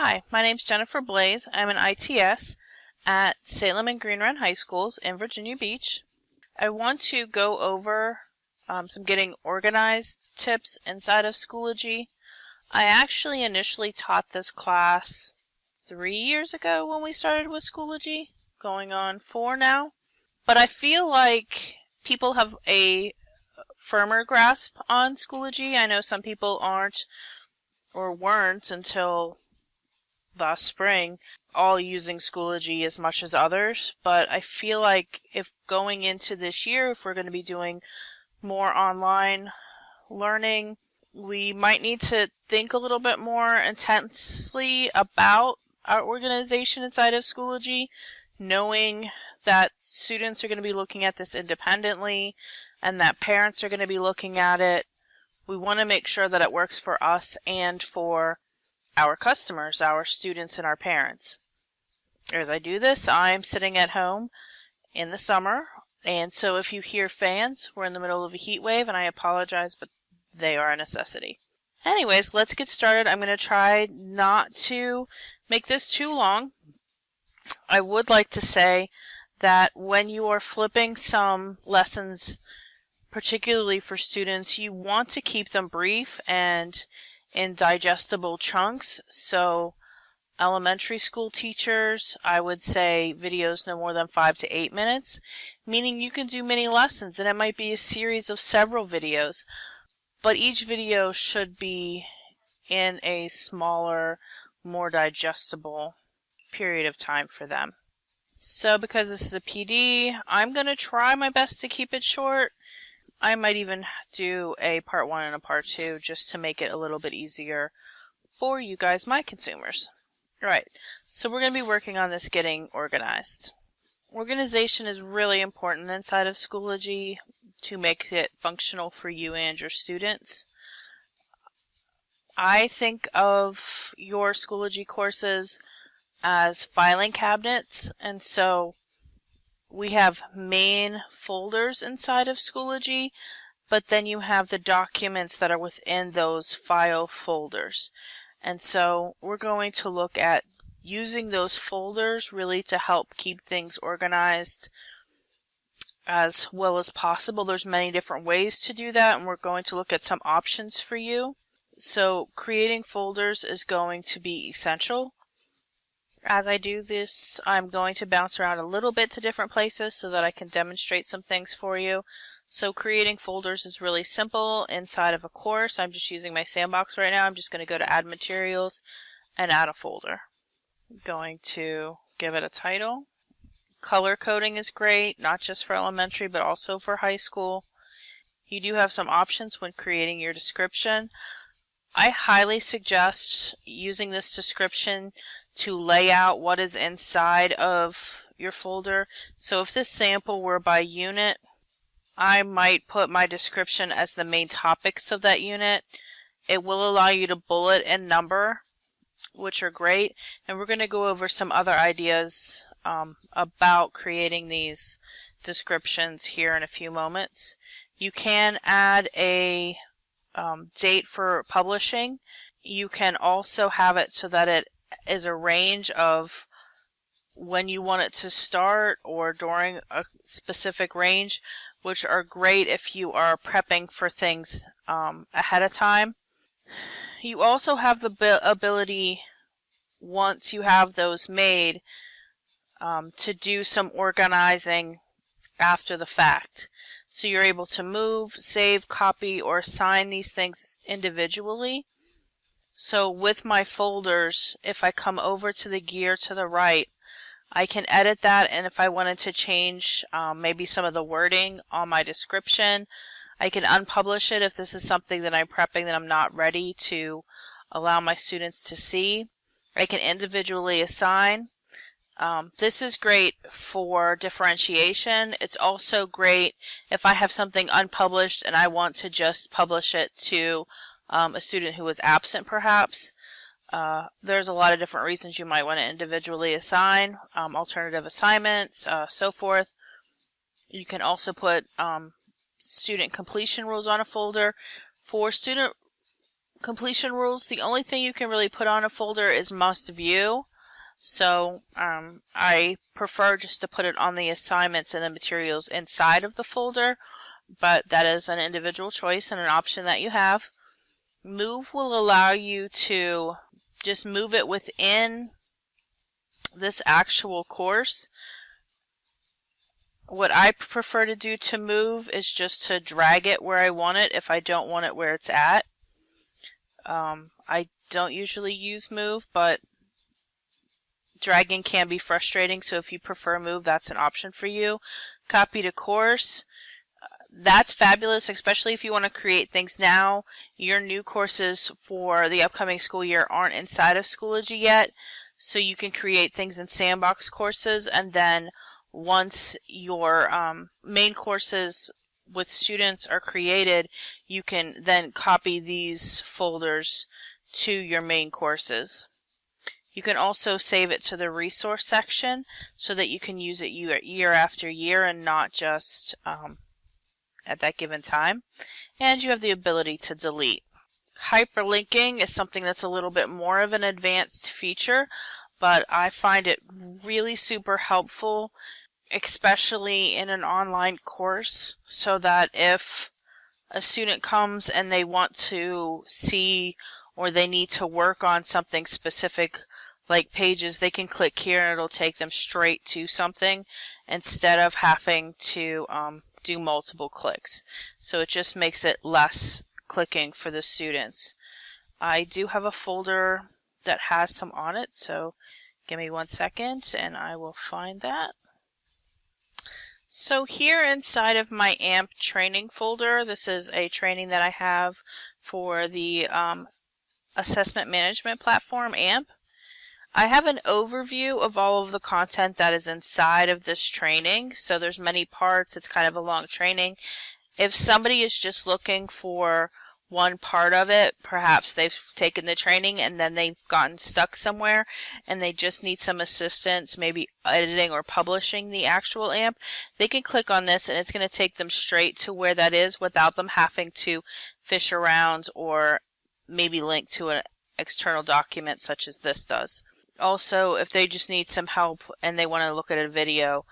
Hi, my name is Jennifer Blaze. I'm an ITS at Salem and Green Run High Schools in Virginia Beach. I want to go over some getting organized tips inside of Schoology. I actually initially taught this class 3 years ago when we started with Schoology, going on 4 now. But I feel like people have a firmer grasp on Schoology. I know some people aren't or weren't until last spring all using Schoology as much as others, but I feel like if going into this year, if we're going to be doing more online learning, we might need to think a little bit more intensely about our organization inside of Schoology, knowing that students are going to be looking at this independently and that parents are going to be looking at it. We want to make sure that it works for us and for our customers, our students, and our parents. As I do this, I'm sitting at home in the summer, and so if you hear fans, we're in the middle of a heat wave, and I apologize, but they are a necessity. Anyways, let's get started. I'm going to try not to make this too long. I would like to say that when you are flipping some lessons, particularly for students, you want to keep them brief and in digestible chunks. So elementary school teachers, I would say videos no more than 5 to 8 minutes, meaning you can do mini lessons and it might be a series of several videos, but each video should be in a smaller, more digestible period of time for them. So because this is a PD, I'm going to try my best to keep it short. I might even do a part 1 and a part 2 just to make it a little bit easier for you guys, my consumers. Alright, so we're going to be working on this getting organized. Organization is really important inside of Schoology to make it functional for you and your students. I think of your Schoology courses as filing cabinets, and so we have main folders inside of Schoology, but then you have the documents that are within those file folders. And so we're going to look at using those folders really to help keep things organized as well as possible. There's many different ways to do that, and we're going to look at some options for you. So creating folders is going to be essential. As I do this, I'm going to bounce around a little bit to different places so that I can demonstrate some things for you. So creating folders is really simple inside of a course. I'm just using my sandbox right now. I'm just going to go to Add Materials and add a folder. I'm going to give it a title. Color coding is great, not just for elementary, but also for high school. You do have some options when creating your description. I highly suggest using this description to lay out what is inside of your folder. So if this sample were by unit, I might put my description as the main topics of that unit. It will allow you to bullet and number, which are great. And we're going to go over some other ideas about creating these descriptions here in a few moments. You can add a date for publishing. You can also have it so that it is a range of when you want it to start or during a specific range, which are great if you are prepping for things ahead of time. You also have the ability, once you have those made, to do some organizing after the fact. So you're able to move, save, copy, or assign these things individually. So with my folders, if I come over to the gear to the right, I can edit that, and if I wanted to change maybe some of the wording on my description, I can unpublish it if this is something that I'm prepping that I'm not ready to allow my students to see. I can individually assign. This is great for differentiation. It's also great if I have something unpublished and I want to just publish it to a student who was absent perhaps. There's a lot of different reasons you might want to individually assign, alternative assignments, so forth. You can also put student completion rules on a folder. For student completion rules, the only thing you can really put on a folder is must view. So I prefer just to put it on the assignments and the materials inside of the folder, but that is an individual choice and an option that you have. Move will allow you to just move it within this actual course. What I prefer to do to move is just to drag it where I want it if I don't want it where it's at. I don't usually use move, but dragging can be frustrating, so if you prefer move, that's an option for you. Copy to course. That's fabulous, especially if you want to create things now. Your new courses for the upcoming school year aren't inside of Schoology yet, so you can create things in sandbox courses, and then once your main courses with students are created, you can then copy these folders to your main courses. You can also save it to the resource section so that you can use it year after year and not just at that given time. And you have the ability to delete. Hyperlinking is something that's a little bit more of an advanced feature, but I find it really super helpful, especially in an online course, so that if a student comes and they want to see or they need to work on something specific like pages, they can click here and it'll take them straight to something instead of having to do multiple clicks. So it just makes it less clicking for the students. I do have a folder that has some on it, so give me 1 second and I will find that. So here inside of my AMP training folder, this is a training that I have for the assessment management platform, AMP. I have an overview of all of the content that is inside of this training. So there's many parts. It's kind of a long training. If somebody is just looking for one part of it, perhaps they've taken the training and then they've gotten stuck somewhere and they just need some assistance, maybe editing or publishing the actual AMP, they can click on this and it's going to take them straight to where that is without them having to fish around or maybe link to an external document such as this does. Also, if they just need some help and they want to look at a video,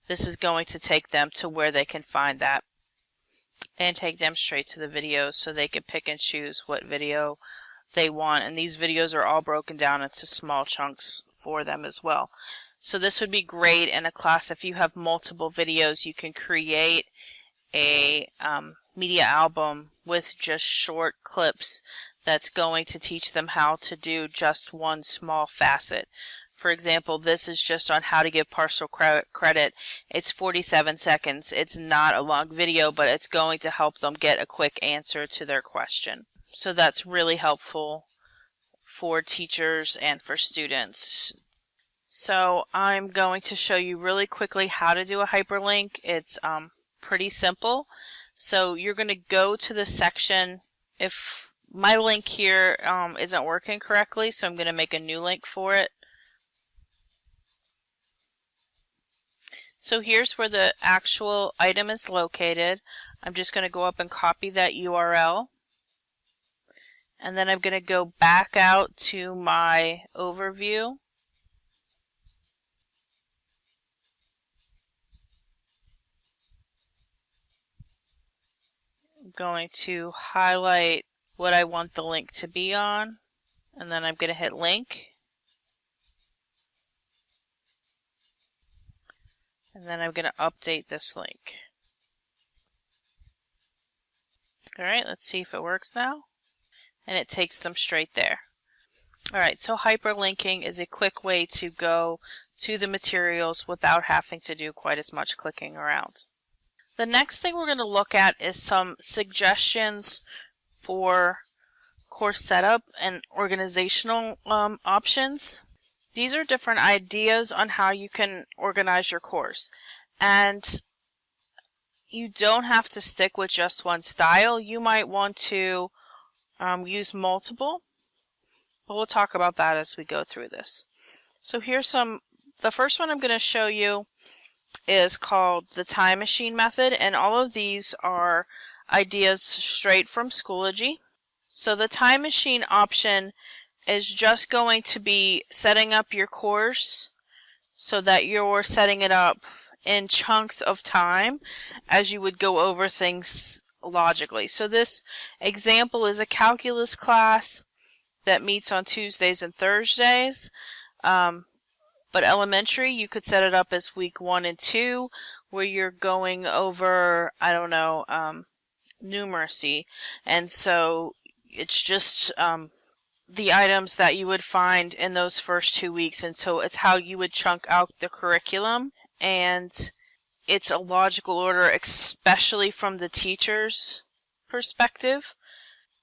this is going to take them to where they can find that and take them straight to the videos so they can pick and choose what video they want. And these videos are all broken down into small chunks for them as well. So this would be great in a class if you have multiple videos. You can create a media album with just short clips that's going to teach them how to do just one small facet. For example, this is just on how to give partial credit. It's 47 seconds. It's not a long video, but it's going to help them get a quick answer to their question. So that's really helpful for teachers and for students. So I'm going to show you really quickly how to do a hyperlink. It's pretty simple. So you're going to go to the section. If my link here isn't working correctly, so I'm going to make a new link for it. So here's where the actual item is located. I'm just going to go up and copy that URL. And then I'm going to go back out to my overview. I'm going to highlight what I want the link to be on, and then I'm going to hit link, and then I'm going to update this link. Alright, let's see if it works now, and it takes them straight there. Alright, so hyperlinking is a quick way to go to the materials without having to do quite as much clicking around. The next thing we're going to look at is some suggestions for course setup and organizational options. These are different ideas on how you can organize your course, and you don't have to stick with just one style. You might want to use multiple, but we'll talk about that as we go through this. So here's some. The first one I'm going to show you is called the time machine method, and all of these are ideas straight from Schoology. So the time machine option is just going to be setting up your course so that you're setting it up in chunks of time as you would go over things logically. So this example is a calculus class that meets on Tuesdays and Thursdays. But elementary, you could set it up as week 1 and 2, where you're going over, I don't know, numeracy. And so it's just the items that you would find in those first 2 weeks. And so it's how you would chunk out the curriculum. And it's a logical order, especially from the teacher's perspective.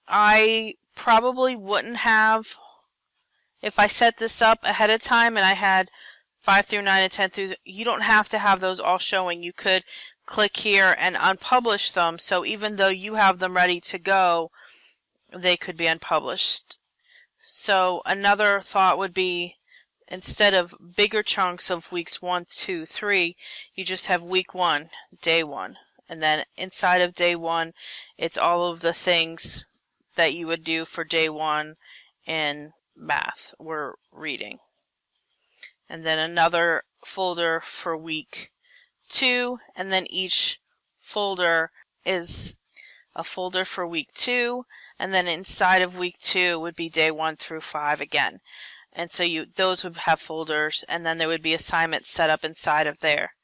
I probably wouldn't have, if I set this up ahead of time and I had 5 through 9 and 10 through, you don't have to have those all showing. You could click here and unpublish them, so even though you have them ready to go, they could be unpublished. So another thought would be, instead of bigger chunks of weeks 1, 2, 3, you just have week 1, day 1. And then inside of day 1, it's all of the things that you would do for day 1 in math or reading. And then another folder for week 2, and then each folder is a folder for week 2, and then inside of week 2 would be day 1 through 5 again. And so those would have folders, and then there would be assignments set up inside of there.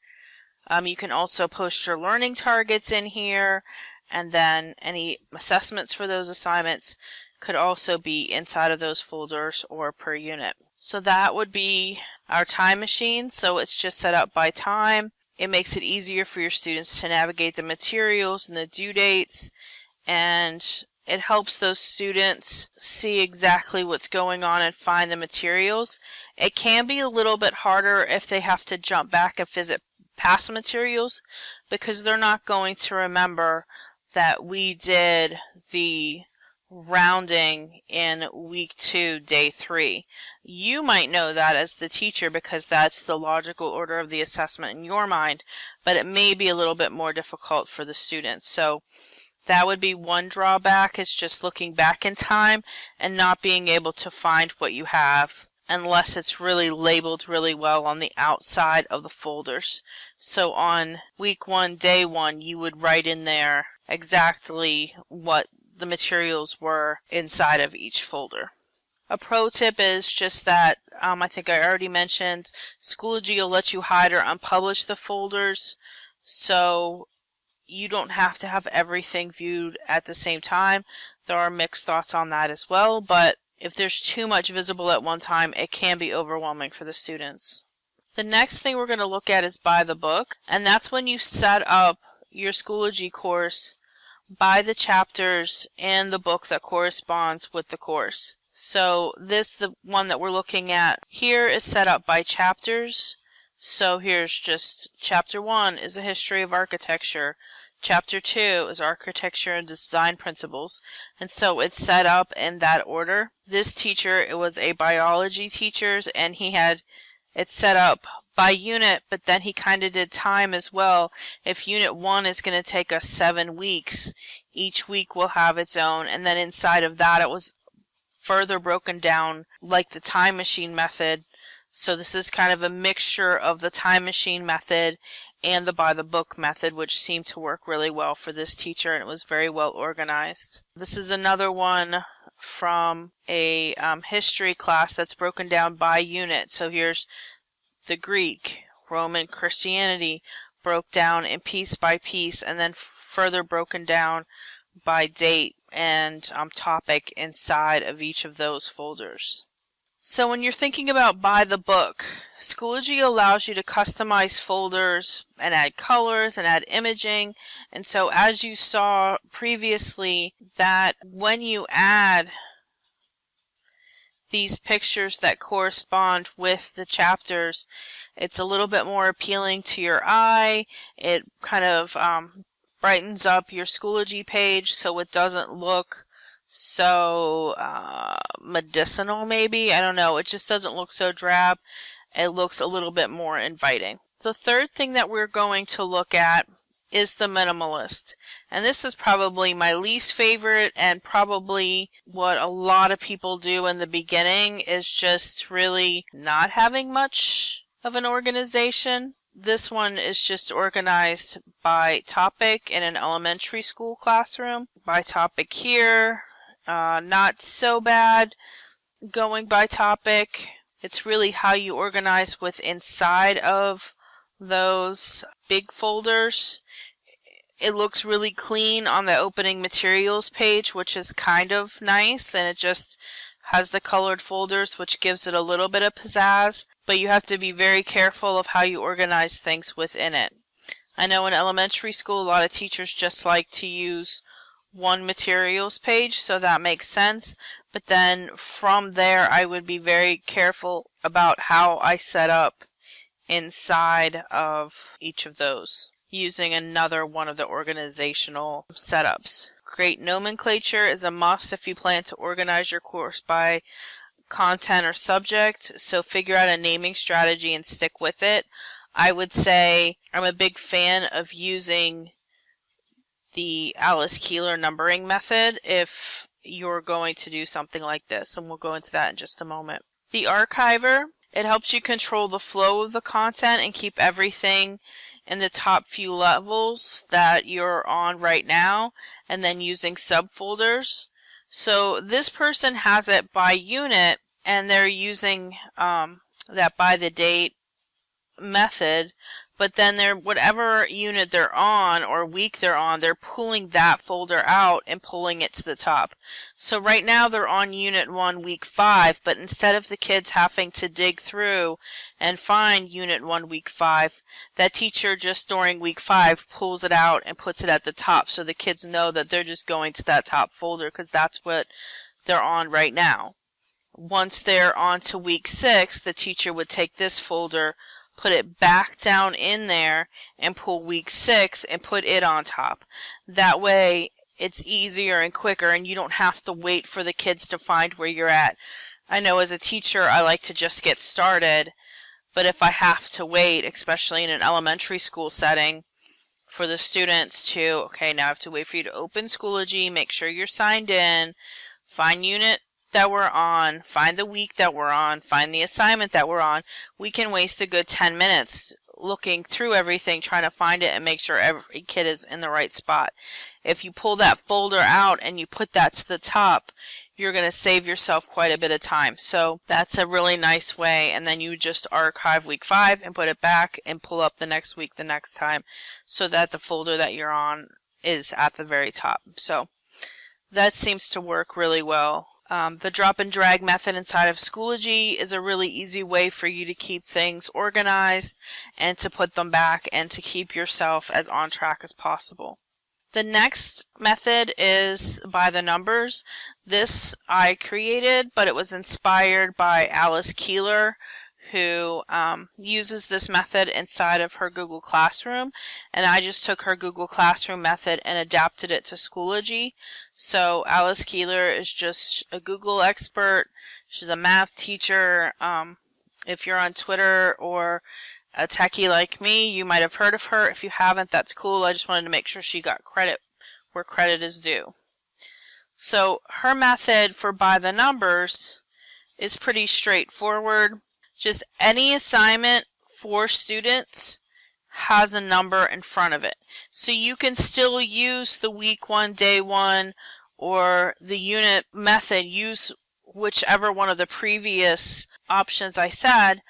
You can also post your learning targets in here, and then any assessments for those assignments could also be inside of those folders or per unit. So that would be our time machine. So it's just set up by time. It makes it easier for your students to navigate the materials and the due dates, and it helps those students see exactly what's going on and find the materials. It can be a little bit harder if they have to jump back and visit past materials, because they're not going to remember that we did the rounding in week 2, day 3. You might know that as the teacher because that's the logical order of the assessment in your mind, but it may be a little bit more difficult for the students. So that would be one drawback, is just looking back in time and not being able to find what you have unless it's really labeled really well on the outside of the folders. So on week 1, day 1, you would write in there exactly what the materials were inside of each folder. A pro tip is just that, I think I already mentioned, Schoology will let you hide or unpublish the folders, so you don't have to have everything viewed at the same time. There are mixed thoughts on that as well, but if there's too much visible at one time, it can be overwhelming for the students. The next thing we're going to look at is by the book, and that's when you set up your Schoology course by the chapters in the book that corresponds with the course. So the one that we're looking at here, is set up by chapters. So here's just chapter 1 is a history of architecture. Chapter 2 is architecture and design principles. And so it's set up in that order. This teacher, it was a biology teacher, and he had it set up by unit, but then he kind of did time as well. If unit 1 is going to take us 7 weeks, each week will have its own, and then inside of that it was further broken down like the time machine method. So this is kind of a mixture of the time machine method and the by the book method, which seemed to work really well for this teacher, and it was very well organized. This is another one from a history class that's broken down by unit. So here's the Greek, Roman, Christianity, broke down in piece by piece, and then further broken down by date and topic inside of each of those folders. So when you're thinking about by the book, Schoology allows you to customize folders and add colors and add imaging. And so as you saw previously, that when you add these pictures that correspond with the chapters, it's a little bit more appealing to your eye. It kind of brightens up your Schoology page so it doesn't look so medicinal, maybe. I don't know. It just doesn't look so drab. It looks a little bit more inviting. The third thing that we're going to look at is the Minimalist. And this is probably my least favorite, and probably what a lot of people do in the beginning is just really not having much of an organization. This one is just organized by topic in an elementary school classroom. By topic here, not so bad going by topic. It's really how you organize with inside of those big folders. It looks really clean on the opening materials page, which is kind of nice, and it just has the colored folders, which gives it a little bit of pizzazz, but you have to be very careful of how you organize things within it. I know in elementary school a lot of teachers just like to use one materials page, so that makes sense, but then from there I would be very careful about how I set up inside of each of those, using another one of the organizational setups. Great nomenclature is a must if you plan to organize your course by content or subject, so figure out a naming strategy and stick with it. I would say I'm a big fan of using the Alice Keeler numbering method if you're going to do something like this, and we'll go into that in just a moment. The archiver, it helps you control the flow of the content and keep everything in the top few levels that you're on right now, and then using subfolders. So this person has it by unit, and they're using that by the date method, but then they're whatever unit they're on or week they're on, they're pulling that folder out and pulling it to the top. So right now they're on Unit 1, Week 5, but instead of the kids having to dig through and find Unit 1, Week 5, that teacher just during Week 5 pulls it out and puts it at the top, so the kids know that they're just going to that top folder because that's what they're on right now. Once they're on to Week 6, the teacher would take this folder, put it back down in there, and pull Week 6 and put it on top. That way it's easier and quicker, and you don't have to wait for the kids to find where you're at. I know as a teacher I like to just get started, but if I have to wait, especially in an elementary school setting, for the students to, okay, now I have to wait for you to open Schoology, make sure you're signed in, find unit that we're on, find the week that we're on, find the assignment that we're on, we can waste a good 10 minutes looking through everything, trying to find it and make sure every kid is in the right spot. If you pull that folder out and you put that to the top, you're going to save yourself quite a bit of time. So that's a really nice way, and then you just archive Week 5 and put it back and pull up the next week the next time so that the folder that you're on is at the very top. So that seems to work really well. The drop and drag method inside of Schoology is a really easy way for you to keep things organized and to put them back and to keep yourself as on track as possible. The next method is by the numbers. This I created, but it was inspired by Alice Keeler, who uses this method inside of her Google Classroom, and I just took her Google Classroom method and adapted it to Schoology. So Alice Keeler is just a Google expert. She's a math teacher. If you're on Twitter or a techie like me, you might have heard of her. If you haven't, that's cool. I just wanted to make sure she got credit where credit is due. So her method for by the numbers is pretty straightforward. Just any assignment for students has a number in front of it. So you can still use the week 1, day 1, or the unit method, use whichever one of the previous options I said,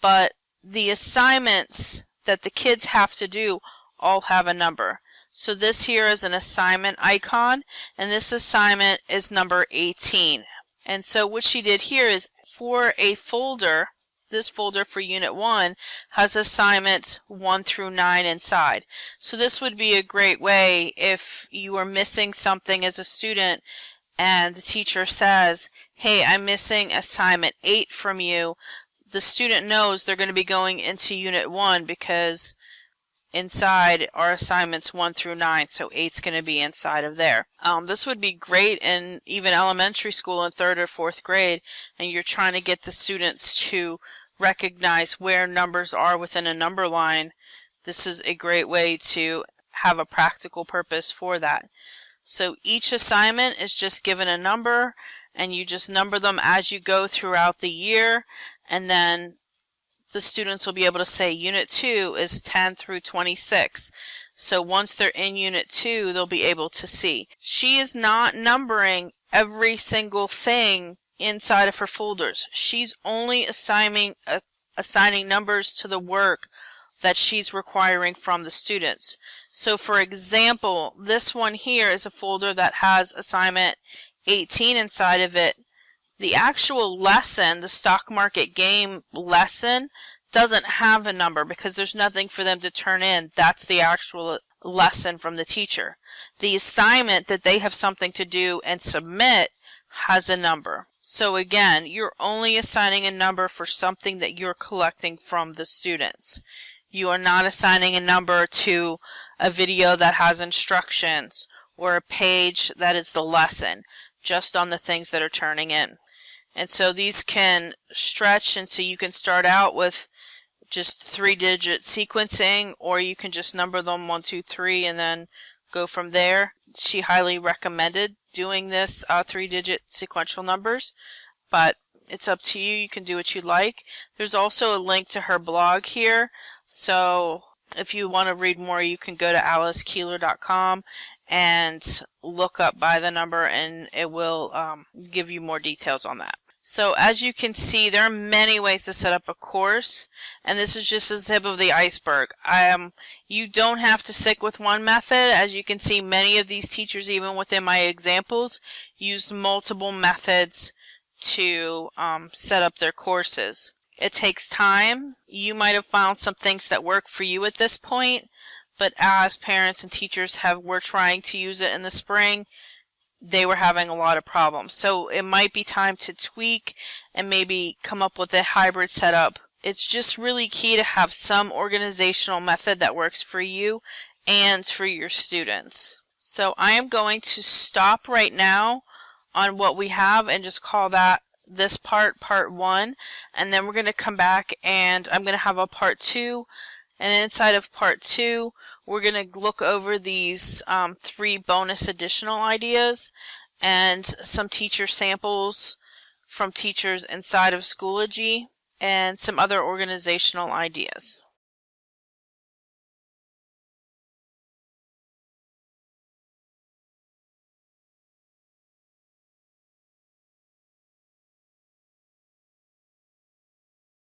but the assignments that the kids have to do all have a number. So this here is an assignment icon, and this assignment is number 18. And so what she did here is for a folder, this folder for Unit 1 has assignments 1 through 9 inside. So this would be a great way if you are missing something as a student and the teacher says, hey, I'm missing assignment 8 from you. The student knows they're going to be going into Unit 1 because inside are assignments 1 through 9, so 8's going to be inside of there. This would be great in even elementary school in 3rd or 4th grade, and you're trying to get the students to recognize where numbers are within a number line. This is a great way to have a practical purpose for that. So each assignment is just given a number, and you just number them as you go throughout the year, and then the students will be able to say Unit 2 is 10 through 26. So once they're in Unit 2, they'll be able to see. She is not numbering every single thing inside of her folders. She's only assigning numbers to the work that she's requiring from the students. So for example, this one here is a folder that has assignment 18 inside of it. The actual lesson, the stock market game lesson, doesn't have a number because there's nothing for them to turn in. That's the actual lesson from the teacher. The assignment that they have something to do and submit has a number. So again, you're only assigning a number for something that you're collecting from the students. You are not assigning a number to a video that has instructions or a page that is the lesson, just on the things that are turning in. And so these can stretch, and so you can start out with just 3-digit sequencing, or you can just number them 1, 2, 3 and then go from there. She highly recommended doing this 3-digit sequential numbers, but it's up to you. You can do what you like. There's also a link to her blog here, so if you want to read more, you can go to alicekeeler.com and look up by the number, and it will give you more details on that. So as you can see, there are many ways to set up a course, and this is just the tip of the iceberg. You don't have to stick with one method. As you can see, many of these teachers, even within my examples, use multiple methods to set up their courses. It takes time. You might have found some things that work for you at this point, but as parents and teachers were trying to use it in the spring, they were having a lot of problems. So it might be time to tweak and maybe come up with a hybrid setup. It's just really key to have some organizational method that works for you and for your students. So I am going to stop right now on what we have and just call that this part 1, and then we're going to come back and I'm going to have a part 2, and inside of part 2 we're going to look over these 3 bonus additional ideas and some teacher samples from teachers inside of Schoology and some other organizational ideas.